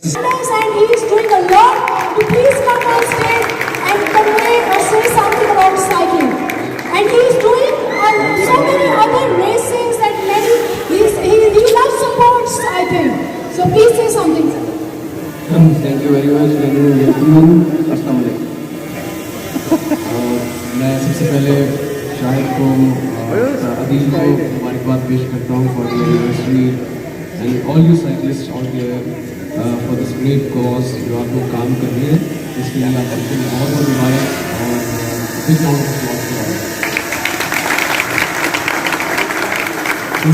And he is doing a lot to please come on stage and convey or say something about cycling. And he is doing so many other races and many, he loves sports, I think. So please say something, sir. Thank you very much, ladies and gentlemen. अस्सलाम वालेकुम। मैं सबसे पहले शाहिद को अदील को मुबारकबाद पेश करता हूँ for the anniversary and all you cyclist out here for this great cause जो आप लोग काम कर रहे हैं, इसके लिए आप सबको बहुत बहुत मुबारक और बिग राउंड ऑफ अप्लॉज।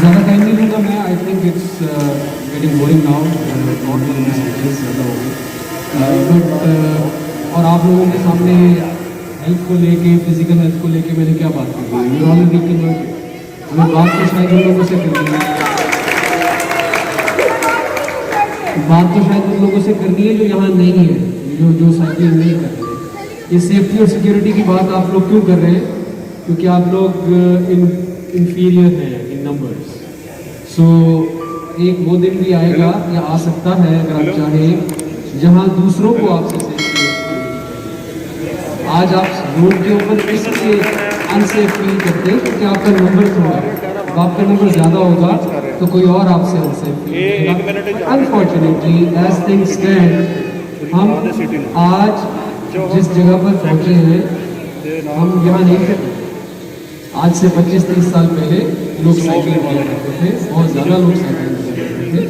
ज़्यादा टाइम नहीं लूँगा मैं, I think it's getting boring now, not ज़्यादा होगी बट और आप लोगों के सामने हेल्थ को लेके, फिजिकल हेल्थ को लेके मैंने क्या बात की है, यू ऑलरेडी कन्वर्टेड। हमें बात तो शायद उन लोगों से करनी है, बात तो शायद उन लोगों से करनी है जो यहाँ नहीं है, जो साइकिलिंग नहीं कर रहे हैं। ये सेफ्टी और सिक्योरिटी की बात आप लोग क्यों कर रहे हैं? क्योंकि आप लोग इंफीरियर हैं इन नंबर्स। सो एक वो दिन भी आएगा या आ सकता है अगर आप चाहें, जहाँ दूसरों को आपसे सेफ्टी। आज आप रोड के ऊपर इसलिए अनसेफ फील करते हैं क्योंकि आपका नंबर थोड़ा है, तो आपका नंबर ज़्यादा होगा तो कोई और आपसे अनसेफ फील करेगा। अनफॉर्चुनेटली एज थिंग्स स्टैंड, हम आज जिस जगह पर पहुँचे हैं हम यहाँ नहीं थे। आज से 25-30 साल पहले लोग साइकिलिंग किया करते थे, बहुत ज़्यादा लोग साइकिलिंग किया करते थे।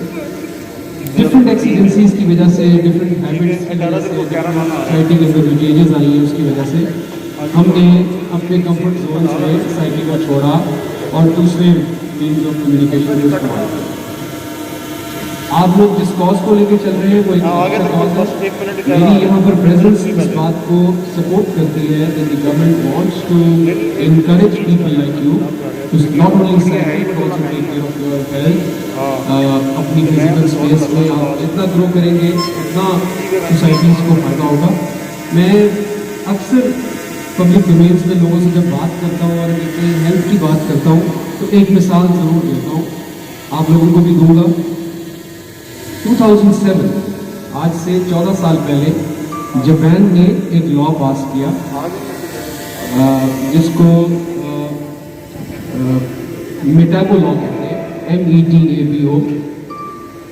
डिफरेंट एक्सीडेंसीज की वजह से, डिफरेंट हैबिट्स की वजह से, सोसाइटी के अंदर जो चेंजेस आई हैं उसकी वजह से हमने अपने कंफर्ट जोन से साइकिल को छोड़ा और दूसरे मीन्स ऑफ कम्युनिकेशन यूज किया। आप लोग जिस कॉज को लेकर चल रहे हैं वो एक अच्छा कॉज है। मेरी यहाँ पर प्रेजेंस इस बात को सपोर्ट करती है that the government wants to encourage people like you to not only cycle but also take care of your health। अपनी फिजिकल स्पेस में आप जितना ग्रो करेंगे उतना सोसाइटीज़ को फायदा होगा। मैं अक्सर पब्लिक डोमेन्स में लोगों से जब बात करता हूँ और कहीं हेल्थ की बात करता हूँ तो एक मिसाल ज़रूर देता हूँ, आप लोगों को भी दूंगा। 2007 आज से 14 साल पहले जापान ने एक लॉ पास किया जिसको मेटाबो लॉ कहते हैं, METABO।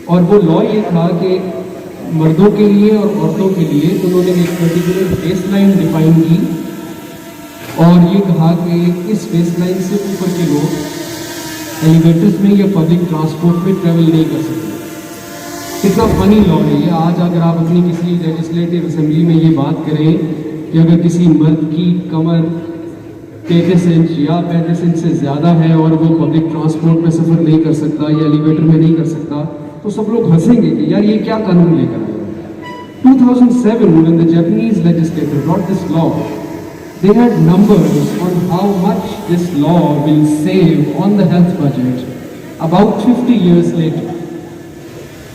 और वो लॉ ये था कि मर्दों के लिए और औरतों के लिए उन्होंने एक पर्टिकुलर बेसलाइन डिफाइन की और ये कहा कि इस बेसलाइन से ऊपर के लोग एलिवेटर्स में या पब्लिक ट्रांसपोर्ट में ट्रेवल नहीं कर सकते। कितना फनी लॉ है ये। आज अगर आप अपनी किसी लेजिस्लेटिव असेंबली में ये बात करें कि अगर किसी मर्द की कमर 33 इंच या 35 इंच से ज़्यादा है और वो पब्लिक ट्रांसपोर्ट में सफ़र नहीं कर सकता या एलिवेटर में नहीं कर सकता तो सब लोग हंसेंगे कि यार ये क्या कानून लेकर आए। 2007 when the Japanese legislature brought this law, they had numbers on how much this law will save on the health budget about 50 years later।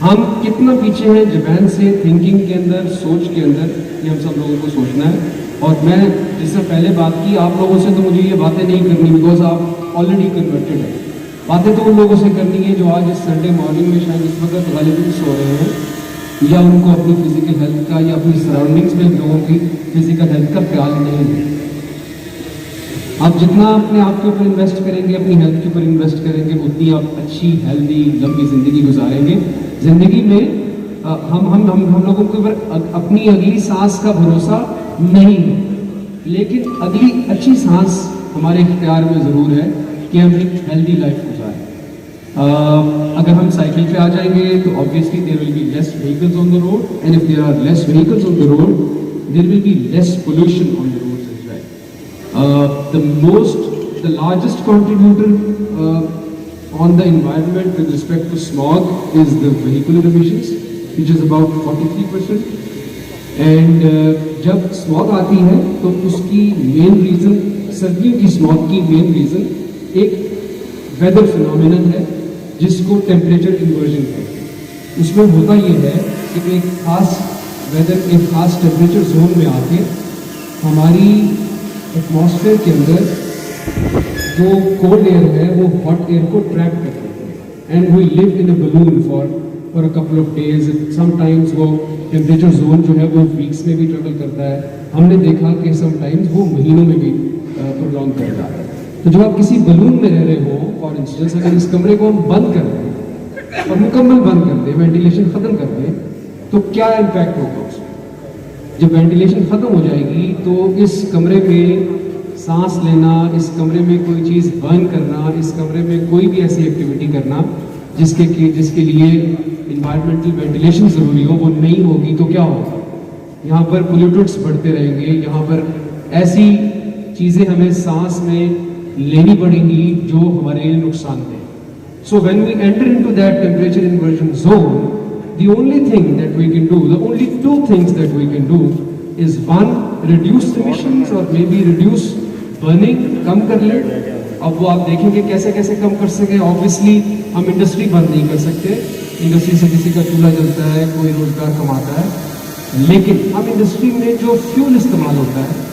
हम कितना पीछे हैं जापान से थिंकिंग के अंदर, सोच के अंदर, ये हम सब लोगों को सोचना है। और मैं जिससे पहले बात की आप लोगों से, तो मुझे ये बातें नहीं करनी बिकॉज आप ऑलरेडी कन्वर्टेड हैं। बातें तो उन लोगों से करनी है जो आज इस संडे मॉर्निंग में शायद इस वक्त गालिबन सो रहे हैं या उनको अपनी फिजिकल हेल्थ का या अपनी सराउंडिंग्स में लोगों की फिजिकल हेल्थ का ख्याल नहीं है। आप जितना अपने आप के ऊपर इन्वेस्ट करेंगे, अपनी हेल्थ के ऊपर इन्वेस्ट करेंगे, उतनी आप अच्छी हेल्दी लंबी ज़िंदगी गुजारेंगे। ज़िंदगी में हम लोगों के ऊपर अपनी अगली सांस का भरोसा नहीं है, लेकिन अगली अच्छी सांस हमारे इख्तियार में ज़रूर है कि हम एक हेल्दी लाइफ गुजारें। अगर हम साइकिल पे आ जाएंगे तो obviously there will be less vehicles on the road and if there are less vehicles on the road there will be less pollution on the roads as well. The largest contributor on the environment with respect to smog is the vehicular emissions, which is about 43%. And जब smog आती है तो उसकी main reason, सर्दियों की smog की main reason एक weather phenomenon है जिसको टेम्परेचर इन्वर्जन कहते हैं। उसमें होता ये है कि एक खास वेदर, एक खास टेम्परेचर जोन में आके हमारी एटमॉस्फेयर के अंदर जो कोल्ड एयर है वो हॉट एयर को ट्रैप कर देते हैं and we live in a balloon for for a couple of days, sometimes वो टेम्परेचर जोन जो है वो वीक्स में भी ट्रेवल करता है। हमने देखा कि समटाइम्स वो महीनों में भी प्रोलॉन्ग कर रहा है। तो जब आप किसी बलून में रह रहे हो, फॉर इंस्टेंस अगर इस कमरे को हम बंद कर दें और मुकम्मल बंद कर दें, वेंटिलेशन ख़त्म कर दें, तो क्या इम्पैक्ट होगा उसमें? जब वेंटिलेशन ख़त्म हो जाएगी तो इस कमरे में सांस लेना, इस कमरे में कोई चीज़ बर्न करना, इस कमरे में कोई भी ऐसी एक्टिविटी करना जिसके लिए इन्वायरमेंटल वेंटिलेशन ज़रूरी हो, वो नहीं होगी तो क्या होगा? यहाँ पर पोल्यूटेंट्स बढ़ते रहेंगे, यहाँ पर ऐसी चीज़ें हमें सांस में लेनी पड़ेंगी जो हमारे लिए नुकसान दें। So when we enter into that temperature inversion zone, the only thing that we can do, the only two things that we can do is one, reduce emissions or maybe reduce burning, कम कर ले। अब वो आप देखेंगे कैसे कैसे कम कर सके। ऑब्वियसली हम इंडस्ट्री बंद नहीं कर सकते, इंडस्ट्री से किसी का चूल्हा जलता है, कोई रोजगार कमाता है, लेकिन हम इंडस्ट्री में जो फ्यूल इस्तेमाल होता है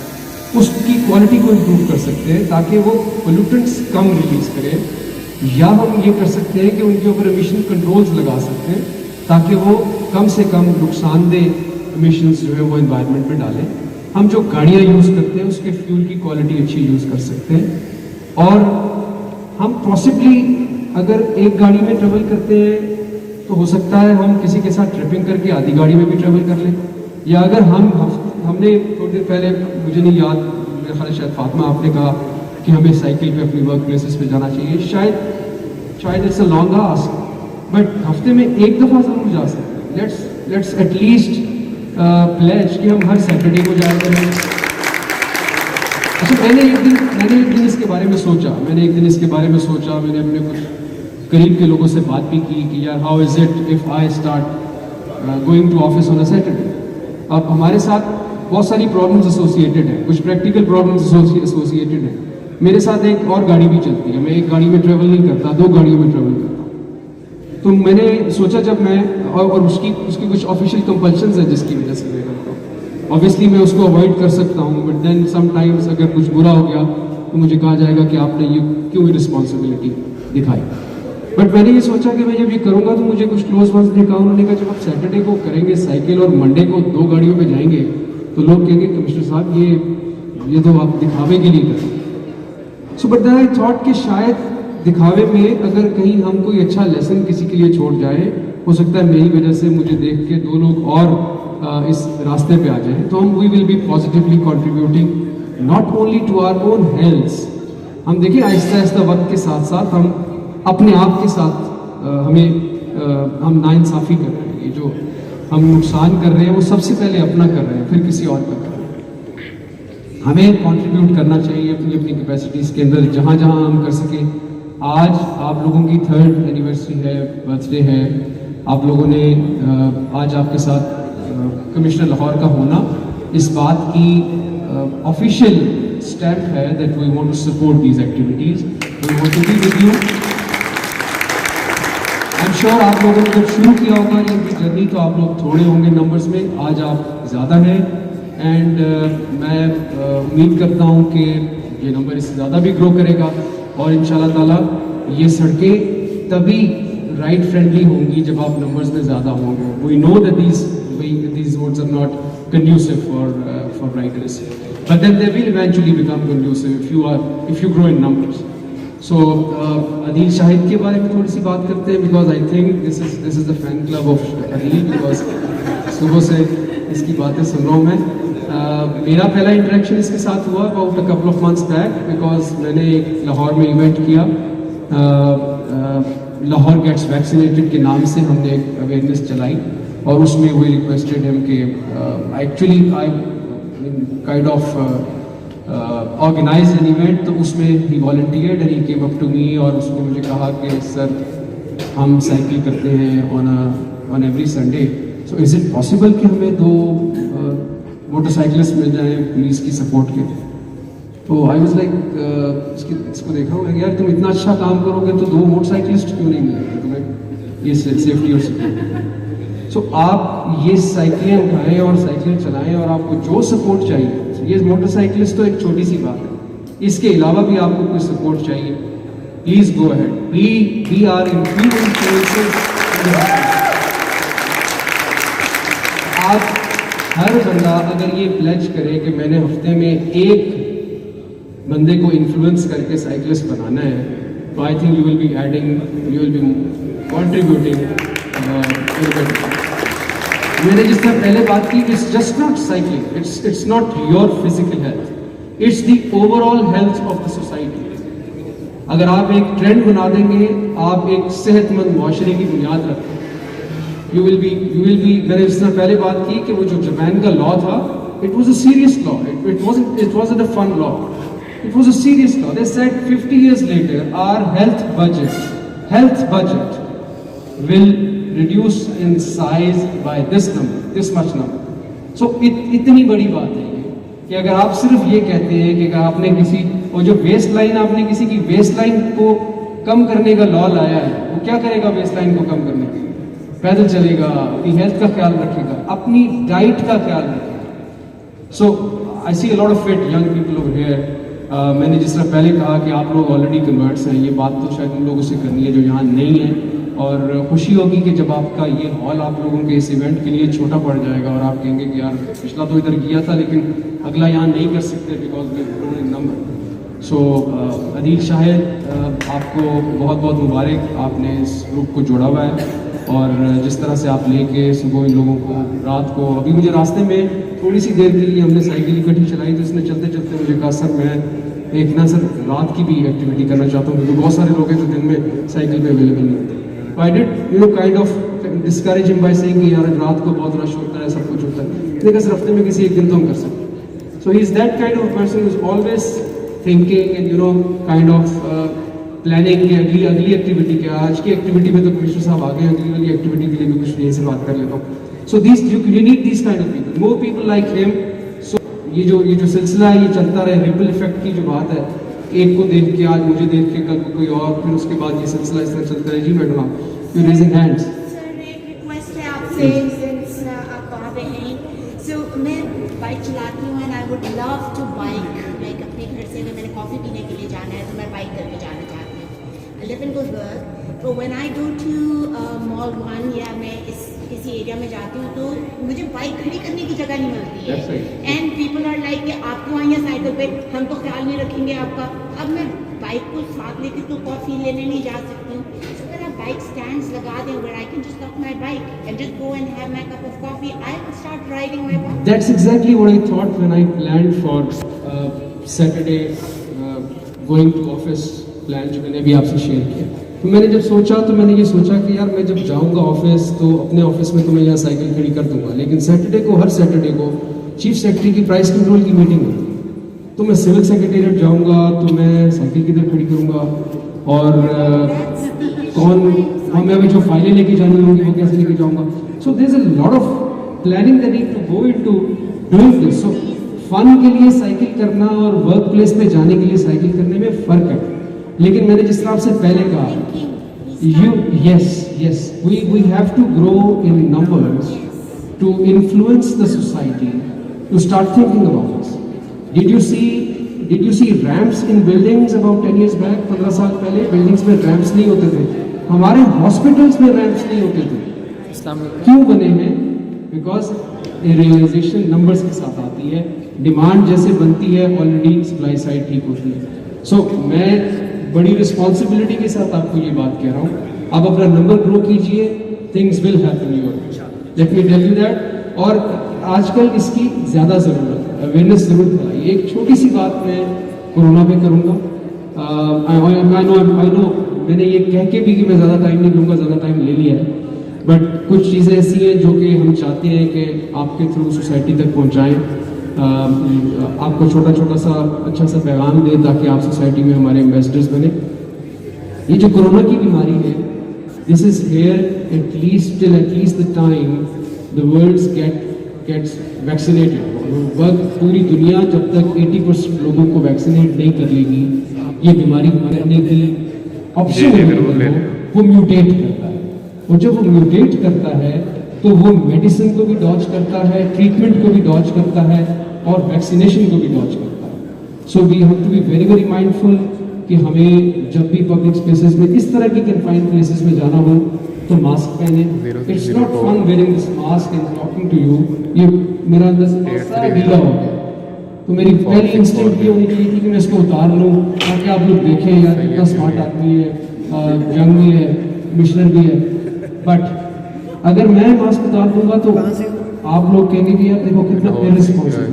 उसकी क्वालिटी को इम्प्रूव कर सकते हैं ताकि वो पोल्यूटेंट्स कम रिलीज करें। या हम ये कर सकते हैं कि उनके ऊपर एमिशन कंट्रोल्स लगा सकते हैं ताकि वो कम से कम नुकसानदेह एमिशंस जो है वो एनवायरनमेंट में डालें। हम जो गाड़ियाँ यूज़ करते हैं उसके फ्यूल की क्वालिटी अच्छी यूज़ कर सकते हैं। और हम पॉसिबली अगर एक गाड़ी में ट्रेवल करते हैं तो हो सकता है हम किसी के साथ ट्रिपिंग करके आधी गाड़ी में भी ट्रेवल कर लें। या अगर हमने थोड़ी देर पहले, मुझे नहीं याद, मेरे ख्याल शायद फातिमा आपने कहा कि हमें साइकिल पे अपनी वर्क प्लेसेस पे जाना चाहिए। शायद it's a long ask, but हफ्ते में एक दफ़ा ज़रूर जा सकते हैं। लेट्स एटलीस्ट प्लेज कि हम हर सैटरडे को जाया करें। अच्छा, मैंने एक दिन इसके बारे में सोचा, मैंने अपने कुछ करीब के लोगों से बात भी की कि यार how is it if I start going to office on a Saturday. अब हमारे साथ बहुत सारी प्रॉब्लम्स एसोसिएटेड हैं, कुछ प्रैक्टिकल प्रॉब्लम्स एसोसिएटेड हैं। मेरे साथ एक और गाड़ी भी चलती है, मैं एक गाड़ी में ट्रेवल नहीं करता, 2 गाड़ियों में ट्रेवल करता हूँ। तो मैंने सोचा जब मैं और उसकी कुछ ऑफिशियल कंपल्शंस है जिसकी वजह से मैं करता हूँ। ऑब्वियसली मैं उसको अवॉइड कर सकता हूँ, बट देन समटाइम्स अगर कुछ बुरा हो गया तो मुझे कहा जाएगा कि आपने ये क्यों रिस्पॉन्सिबिलिटी दिखाई। बट मैंने ये सोचा कि मैं जब ये करूँगा तो मुझे कुछ क्लोज वंस ने कहा, उन्होंने कहा जब आप सैटरडे को करेंगे साइकिल और मंडे को 2 गाड़ियों में जाएंगे तो लोग कहेंगे कमिश्नर साहब ये तो आप दिखावे के लिए करें। So but then I thought कि शायद दिखावे में अगर कहीं हम कोई अच्छा लेसन किसी के लिए छोड़ जाए, हो सकता है मेरी वजह से मुझे देख के 2 लोग और इस रास्ते पे आ जाएं, तो हम we will be positively contributing not only to our own health. हम देखिए आहिस्ता आहिस्ता वक्त के साथ साथ हम अपने आप के साथ हम नाइंसाफ़ी कर रहे हैं। ये जो हम नुकसान कर रहे हैं वो सबसे पहले अपना कर रहे हैं, फिर किसी और का कर रहे हैं। हमें कंट्रीब्यूट करना चाहिए अपनी अपनी कैपेसिटीज़ के अंदर जहाँ जहाँ हम कर सकें। आज आप लोगों की 3rd एनिवर्सरी है, बर्थडे है, आप लोगों ने आज आपके साथ कमिश्नर लाहौर का होना इस बात की ऑफिशियल स्टेप है that we want to support these activities, we want to be with you. I am sure आप लोगों ने जब शुरू किया होगा ये जर्नी तो आप लोग थोड़े होंगे नंबर्स में, आज आप ज़्यादा हैं। एंड मैं उम्मीद करता हूँ कि ये नंबर इससे ज़्यादा भी ग्रो करेगा और इंशाल्लाह ताला ये सड़कें तभी राइड फ्रेंडली होंगी जब आप नंबर्स में ज़्यादा होंगे। We know that these roads are not conducive for riders, but then they will eventually become conducive if you grow in numbers. So Adil Shahid के बारे में थोड़ी सी बात करते हैं, because I think this is the fan club of Adil, because सुबह से इसकी बातें सुन रहा हूँ मैं। मेरा पहला इंटरेक्शन इसके साथ हुआ about a couple of months back, because मैंने एक लाहौर में इवेंट किया, लाहौर गेट्स वैक्सीनेटेड के नाम से हमने एक अवेयरनेस चलाई और उसमें वी रिक्वेस्टेड हिम कि actually I kind of organise an event, तो उसमें he volunteered and he came up to me और उसने मुझे कहा कि सर हम साइकिल करते हैं on every Sunday, so is it possible कि हमें 2 मोटरसाइकिलिस्ट मिल जाएं पुलिस की सपोर्ट के। तो आई वाज लाइक इसको देखा हूँ यार, तुम इतना अच्छा काम करोगे तो 2 मोटरसाइकिलिस्ट क्यों नहीं मिलेंगे तुम्हें, ये सेफ्टी और सिक्योरिटी। सो आप ये साइकिलें उठाएं और साइकिल चलाएं और आपको जो सपोर्ट चाहिए, ये मोटरसाइकिलिस्ट तो एक छोटी सी बात है, इसके अलावा भी आपको कोई सपोर्ट चाहिए, please go ahead, we are influencers. आज हर बंदा अगर ये प्लेज करे कि मैंने हफ्ते में एक बंदे को इन्फ्लुएंस करके साइकिलिस्ट बनाना है, तो I think you will be adding, you will be contributing. मैंने जिस तरह पहले बात की, it's just not cycling, it's not your physical health, it's the overall health of the society. अगर आप एक ट्रेंड बना देंगे, आप एक सेहतमंद मुआशरे की बुनियाद रखते हैं, यू विल बी मैंने जिस तरह पहले बात की कि वो जो जापान का लॉ था, it was a serious law, it wasn't a fun law, it was a serious law. They said 50 years later our health budget will reduce in size by this much number. So इतनी बड़ी बात है ये कि अगर आप सिर्फ ये कहते हैं कि अगर आपने किसी, और जो वेस्ट लाइन आपने किसी की वेस्ट लाइन को कम करने का लॉ लाया है, वो क्या करेगा वेस्ट लाइन को कम करने के लिए? पैदल चलेगा, अपनी हेल्थ का ख्याल रखेगा, अपनी डाइट का ख्याल रखेगा। So I see a lot of fit young people over here. मैंने जिस तरह पहले कहा कि आप लोग ऑलरेडी कन्वर्ट्स हैं, ये बात तो शायद उन लोगों से करनी है जो यहाँ नहीं है, और खुशी होगी कि जब आपका ये हॉल आप लोगों के इस इवेंट के लिए छोटा पड़ जाएगा और आप कहेंगे कि यार पिछला तो इधर किया था लेकिन अगला यहाँ नहीं कर सकते बिकॉज वी नंबर। सो अदील शाहिद, आपको बहुत बहुत मुबारक, आपने इस ग्रुप को जोड़ा हुआ है, और जिस तरह से आप लेके सुबह इन लोगों को, रात को, अभी मुझे रास्ते में थोड़ी सी देर के लिए हमने साइकिल इकट्ठी चलाई तो इसने चलते चलते मुझे कहा सर मैं एक ना सर रात की भी एक्टिविटी करना चाहता हूँ, क्योंकि बहुत सारे लोग हैं जो दिन में साइकिल पे अवेलेबल नहीं होते। I did kind of discourage him by saying कि यार रात को बहुत रश होता है, सब कुछ होता है, लेकिन सर हफ्ते में किसी एक दिन तो हम कर सकते। So he is that kind of person who is always thinking and kind of planning कि अगली एक्टिविटी क्या, आज की एक्टिविटी में तो कमिश्नर साहब आ गए, अगली वाली एक्टिविटी के लिए भी कुछ यहीं से बात कर लेता हूँ। So this you need this kind of people, more people like him. So ये जो सिलसिला है ये चलता रहे, रिपल इफेक्ट की जो बात है, एक को देख के, आज मुझे देख के, कल को कोई और, फिर उसके बाद ये सिलसिला इस तरह चलता रहे। जी मैडम, आप यू रेजिंग हैंड्स। सर एक रिक्वेस्ट है आपसे, सिंस आप आ रहे हैं, सो मैं बाइक चलाती हूँ and I would love to bike, like अपने घर से अगर मैंने कॉफ़ी पीने के लिए जाना है तो मैं बाइक करके जाना चाहती हूँ। आई लिव इन गुलबर्ग, तो when I go to mall 1 या मैं किसी एरिया में जाती हूँ तो मुझे बाइक खड़ी करने की जगह नहीं मिलती है, एंड पीपल आर लाइक कि आप क्यों आई हैं साइकिल पे, हम तो ख्याल नहीं रखेंगे आपका। अब मैं बाइक को साथ लेती तो कॉफ़ी लेने नहीं जा सकती हूँ, तो अगर आप बाइक स्टैंड्स लगा दें where I can just lock my bike and just go and have my cup of coffee, I will start riding my bike. That's exactly what I thought when I planned for Saturday going to office plan, जो मैंने अभी आपसे share किया। तो मैंने जब सोचा तो मैंने ये सोचा कि यार मैं जब जाऊंगा ऑफिस तो अपने ऑफिस में तो मैं यहाँ साइकिल खड़ी कर दूंगा, लेकिन सैटरडे को, हर सैटरडे को चीफ सेक्रेटरी की प्राइस कंट्रोल की मीटिंग होती है, तो मैं सिविल सेक्रेटेरिएट जाऊंगा तो मैं साइकिल किधर खड़ी करूंगा, और मैं अभी जो फाइलें लेके जानी होंगी वो कैसे लेके जाऊंगा। So there is a lot of planning that need to go into doing this. So fun के लिए साइकिल करना और वर्क प्लेस पे जाने के लिए साइकिल करने में फ़र्क है, लेकिन मैंने जिस तरह आपसे पहले कहा, we have to grow in numbers to influence the society to start thinking about this. Did you see ramps in buildings about 10 years back? 15 साल पहले बिल्डिंग्स में रैंप्स नहीं होते थे, हमारे हॉस्पिटल्स में रैंप्स नहीं होते थे। क्यों बने हैं? बिकॉज रियलाइजेशन नंबर्स के साथ आती है, डिमांड जैसे बनती है ऑलरेडी सप्लाई साइड ठीक होती है। सो मैं बड़ी रिस्पॉन्सिबिलिटी के साथ आपको ये बात कह रहा हूँ, आप अपना नंबर ग्रो कीजिए, things will happen your, let me tell you that. और आजकल इसकी ज़्यादा ज़रूरत है, अवेयरनेस ज़रूर फैलाई। एक छोटी सी बात मैं कोरोना पे करूँगा, आई नो मैंने ये कह के भी कि मैं ज़्यादा टाइम नहीं लूँगा, ज़्यादा टाइम ले लिया है, बट कुछ चीज़ें ऐसी हैं जो कि हम चाहते हैं कि आपके थ्रू सोसाइटी तक पहुँचाएँ, आपको छोटा छोटा सा अच्छा सा पैगाम दे ताकि आप सोसाइटी में हमारे एम्बेसडर्स बने। ये जो कोरोना की बीमारी है, this is here at least the time the world gets vaccinated. पूरी दुनिया जब तक 80% लोगों को वैक्सीनेट नहीं कर लेगी, ये बीमारी मरने की ऑप्शन वो म्यूटेट करता है, और जब वो म्यूटेट करता है तो वो मेडिसिन को भी डॉज करता है, ट्रीटमेंट को भी डॉज करता है, और वैक्सीनेशन को भी डॉज करता है। So we have to be very very mindful कि हमें जब भी पब्लिक स्पेसेस में इस तरह की कन्फाइंड प्लेसेस में जाना हो तो मास्क पहने. It's not fun wearing this mask and talking to you. ये मेरा अंदर से सारा गीला हो गया. तो मेरी पहली इंस्टिंक्ट ये होनी चाहिए थी कि मैं इसको उतार लूँ ताकि आप लोग देखें यार कितना स्मार्ट आदमी है, यंग भी है, मिशनर भी है. बट अगर मैं मास्क उतार दूंगा तो आप लोग कहेंगे कि यार देखो कितना irresponsible.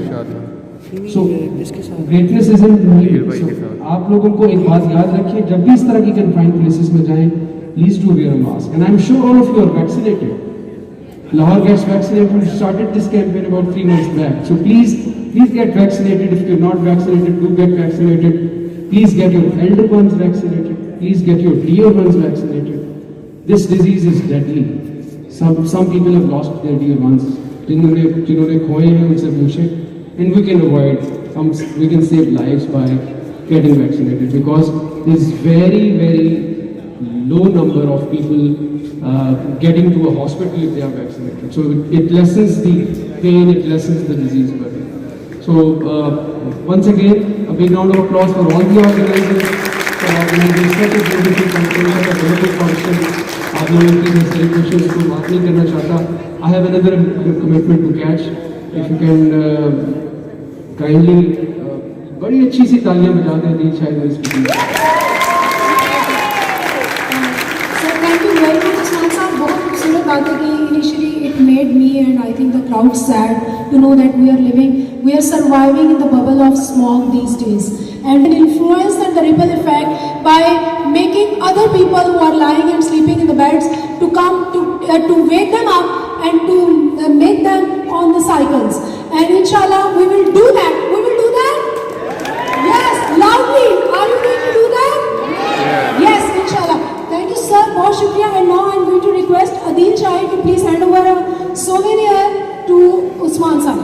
So greatness is in me. आप लोगों को एक बात याद रखिए, जब भी इस तरह की कन्फाइंड प्लेसेस में जाएं, please do wear a mask. And I am sure all of you are vaccinated. Lahore gets vaccinated. We started this campaign about 3 months back. So please get vaccinated. If you're not vaccinated, do get vaccinated. Please get your elder ones vaccinated. Please get your dear ones vaccinated. This disease is deadly. Some people have lost their dear ones. जिन्होंने खोए हैं उनसे पूछे. And we can avoid. We can save lives by getting vaccinated because there's very low number of people getting to a hospital if they are vaccinated. So it lessens the pain, it lessens the disease burden. So once again, a big round of applause for all the organizers for organizing such a beautiful campaign, such a wonderful function. आप लोगों की celebration को बात नहीं करना चाहता. I have another commitment to catch. If you can kindly बड़ी अच्छी सी तालियां बजा दें दी शायद इसकी. बात है कि initially it made me and I think the crowd sad to know that we are surviving in the bubble of smog these days, and an influence and the ripple effect by making other people who are lying and sleeping in the beds to come to wake them up and to make them on the cycles. And inshallah we will do that. We will do that. Yes, loudly. Are you going to do that? Yes, inshallah. Thank you sir, बहुत शुक्रिया. And now I am going to request Adil Shahid to please hand over a souvenir to Usman sir.